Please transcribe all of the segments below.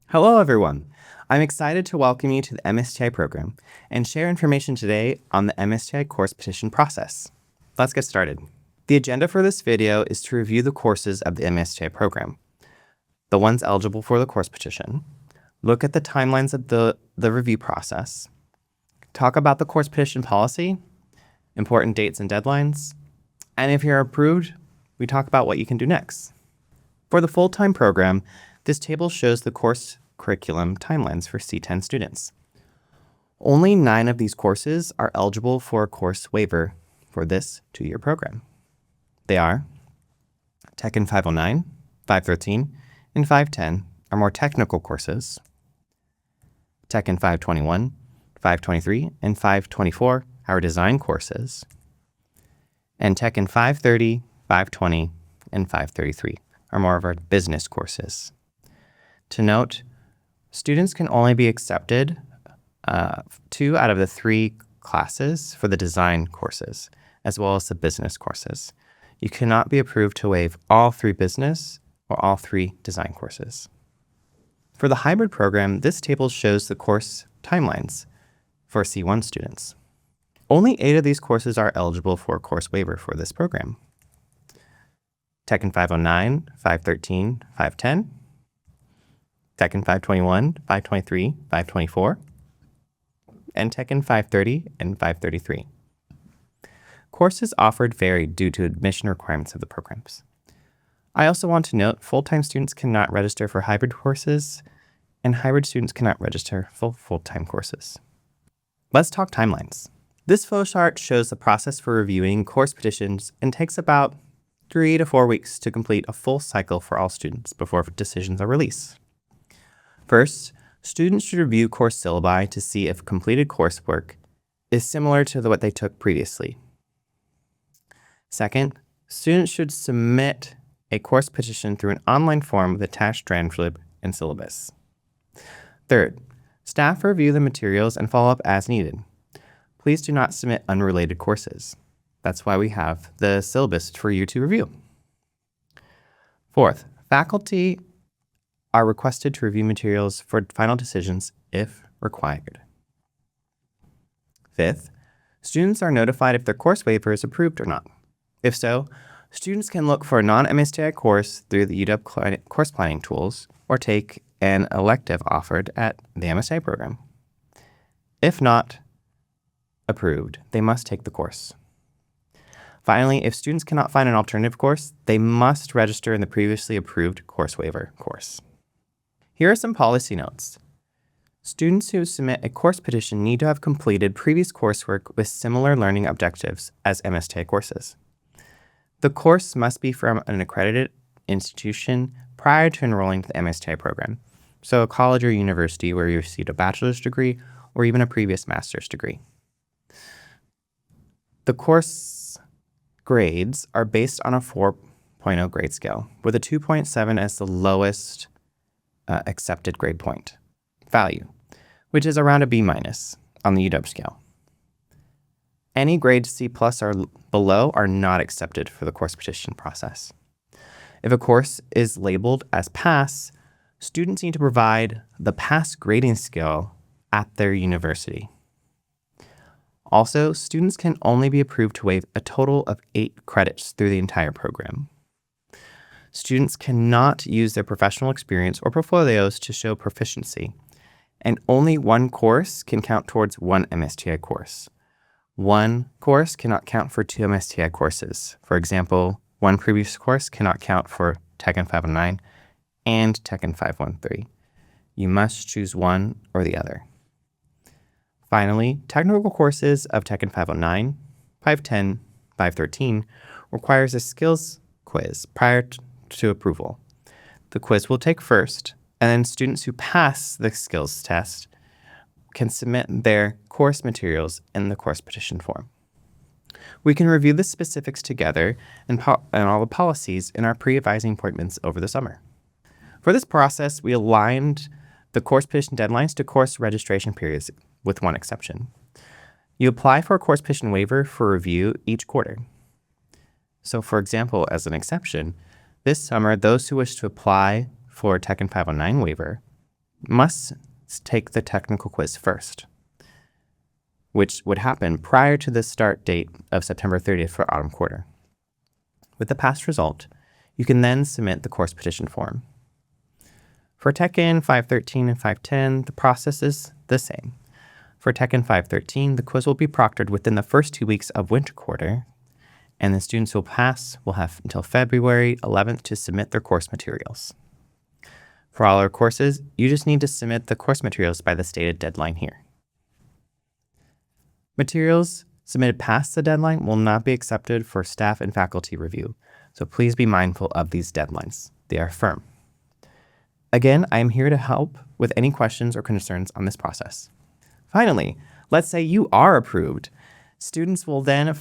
Hello, everyone. I'm excited to welcome you to the MSTI program and share information today on the MSTI course petition process. Let's get started. The agenda for this video is to review the courses of the MSTI program, the ones eligible for the course petition, look at the timelines of the review process, talk about the course petition policy, important dates and deadlines, and if you're approved, we talk about what you can do next. For the full-time program, this table shows the course curriculum timelines for C10 students. Only 9 of these courses are eligible for a course waiver for this 2-year program. They are Tech in 509, 513, and 510 are more technical courses. Tech in 521, 523, and 524 are design courses. And Tech in 530, 520, and 533 are more of our business courses. To note, students can only be accepted 2 out of the 3 classes for the design courses, as well as the business courses. You cannot be approved to waive all 3 business or all 3 design courses. For the hybrid program, this table shows the course timelines for C1 students. Only 8 of these courses are eligible for a course waiver for this program. Tech in 509, 513, 510, Tech in 521, 523, 524, and Tech in 530 and 533. Courses offered vary due to admission requirements of the programs. I also want to note full-time students cannot register for hybrid courses, and hybrid students cannot register for full-time courses. Let's talk timelines. This flowchart shows the process for reviewing course petitions and takes about 3 to 4 weeks to complete a full cycle for all students before decisions are released. First, students should review course syllabi to see if completed coursework is similar to what they took previously. Second, students should submit a course petition through an online form with attached transcript and syllabus. Third, staff review the materials and follow up as needed. Please do not submit unrelated courses. That's why we have the syllabus for you to review. Fourth, faculty are requested to review materials for final decisions if required. Fifth, students are notified if their course waiver is approved or not. If so, students can look for a non-MSTI course through the UW course planning tools or take an elective offered at the MSTI program. If not approved, they must take the course. Finally, if students cannot find an alternative course, they must register in the previously approved course waiver course. Here are some policy notes. Students who submit a course petition need to have completed previous coursework with similar learning objectives as MSTI courses. The course must be from an accredited institution prior to enrolling to the MSTI program, so a college or university where you received a bachelor's degree or even a previous master's degree. The course grades are based on a 4.0 grade scale, with a 2.7 as the lowest accepted grade point value, which is around a B- on the UW scale. Any grades C+ or below are not accepted for the course petition process. If a course is labeled as pass, students need to provide the pass grading scale at their university. Also, students can only be approved to waive a total of 8 credits through the entire program. Students cannot use their professional experience or portfolios to show proficiency, and only 1 course can count towards 1 MSTI course. 1 course cannot count for 2 MSTI courses. For example, 1 previous course cannot count for Tech in 509 and Tech in 513. You must choose one or the other. Finally, technical courses of Tech in 509, 510, 513 requires a skills quiz prior to approval. The quiz will take first, and then students who pass the skills test can submit their course materials in the course petition form. We can review the specifics together and all the policies in our pre-advising appointments over the summer. For this process, we aligned the course petition deadlines to course registration periods, with one exception. You apply for a course petition waiver for review each quarter. So for example, as an exception, this summer, those who wish to apply for Tech in 509 waiver must take the technical quiz first, which would happen prior to the start date of September 30th for autumn quarter. With the passed result, you can then submit the course petition form. For Tech-In 513 and 510, the process is the same. For Tech-In 513, the quiz will be proctored within the first 2 weeks of winter quarter, and the students who will pass will have until February 11th to submit their course materials. For all our courses, you just need to submit the course materials by the stated deadline here. Materials submitted past the deadline will not be accepted for staff and faculty review, so please be mindful of these deadlines. They are firm. Again, I am here to help with any questions or concerns on this process. Finally, let's say you are approved. Students will then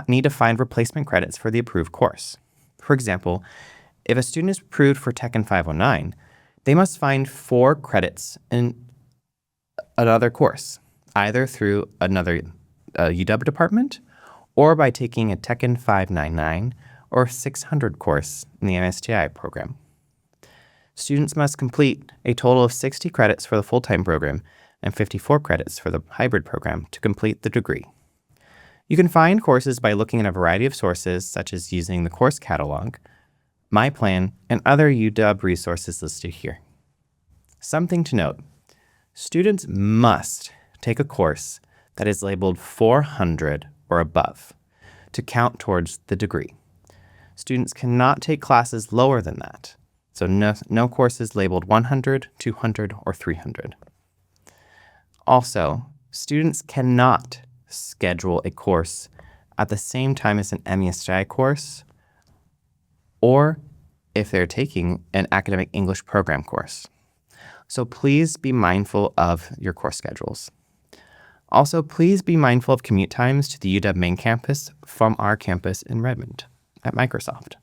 need to find replacement credits for the approved course. For example, if a student is approved for Tech-In 509, they must find 4 credits in another course, either through another UW department or by taking a Tech-In 599 or 600 course in the MSTI program. Students must complete a total of 60 credits for the full-time program and 54 credits for the hybrid program to complete the degree. You can find courses by looking at a variety of sources, such as using the course catalog, My Plan, and other UW resources listed here. Something to note, students must take a course that is labeled 400 or above to count towards the degree. Students cannot take classes lower than that, so no courses labeled 100, 200, or 300. Also, students cannot schedule a course at the same time as an MSTI course, or if they're taking an academic English program course. So please be mindful of your course schedules. Also, please be mindful of commute times to the UW main campus from our campus in Redmond at Microsoft.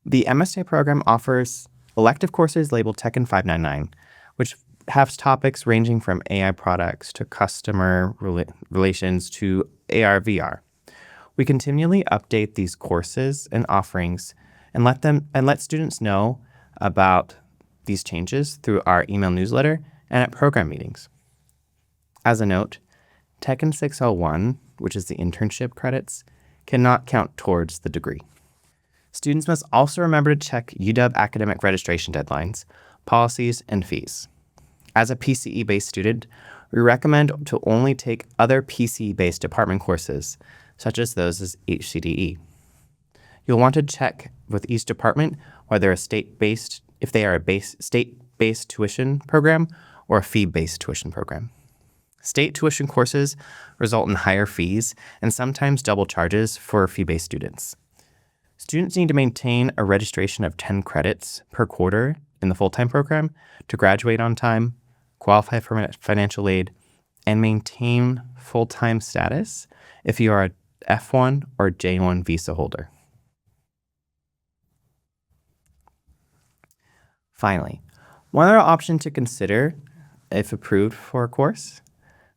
The MSTI program offers elective courses labeled Tech-In 599, which have topics ranging from AI products to customer relations to AR/VR. We continually update these courses and offerings and let students know about these changes through our email newsletter and at program meetings. As a note, Tech-In 601, which is the internship credits, cannot count towards the degree. Students must also remember to check UW academic registration deadlines, policies, and fees. As a PCE-based student, we recommend to only take other PCE-based department courses, such as those as HCDE. You'll want to check with each department whether if they are a state-based tuition program or a fee-based tuition program. State tuition courses result in higher fees and sometimes double charges for fee-based students. Students need to maintain a registration of 10 credits per quarter in the full-time program to graduate on time, qualify for financial aid, and maintain full-time status if you are a F1 or J1 visa holder. Finally, one other option to consider if approved for a course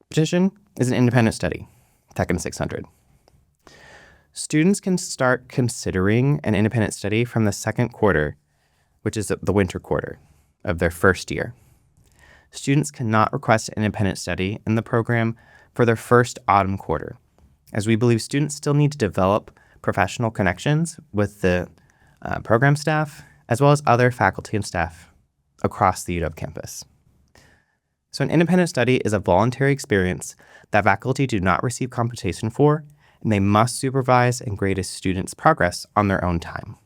petition is an independent study, Tech-In 600. Students can start considering an independent study from the second quarter, which is the winter quarter of their first year. Students cannot request an independent study in the program for their first autumn quarter, as we believe students still need to develop professional connections with the program staff, as well as other faculty and staff across the UW campus. So an independent study is a voluntary experience that faculty do not receive compensation for, and they must supervise and grade a student's progress on their own time.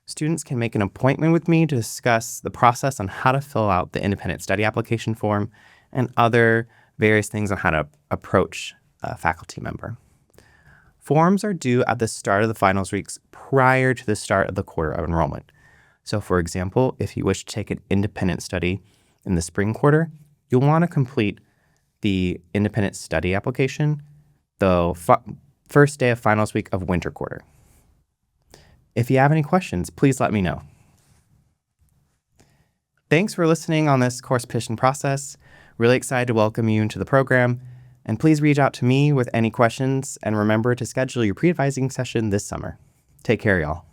Students can make an appointment with me to discuss the process on how to fill out the independent study application form and other various things on how to approach a faculty member. Forms are due at the start of the finals weeks prior to the start of the quarter of enrollment. So for example, if you wish to take an independent study in the spring quarter, you'll want to complete the independent study application the first day of finals week of winter quarter. If you have any questions, please let me know. Thanks for listening on this course petition process. Really excited to welcome you into the program. And please reach out to me with any questions, and remember to schedule your pre-advising session this summer. Take care, y'all.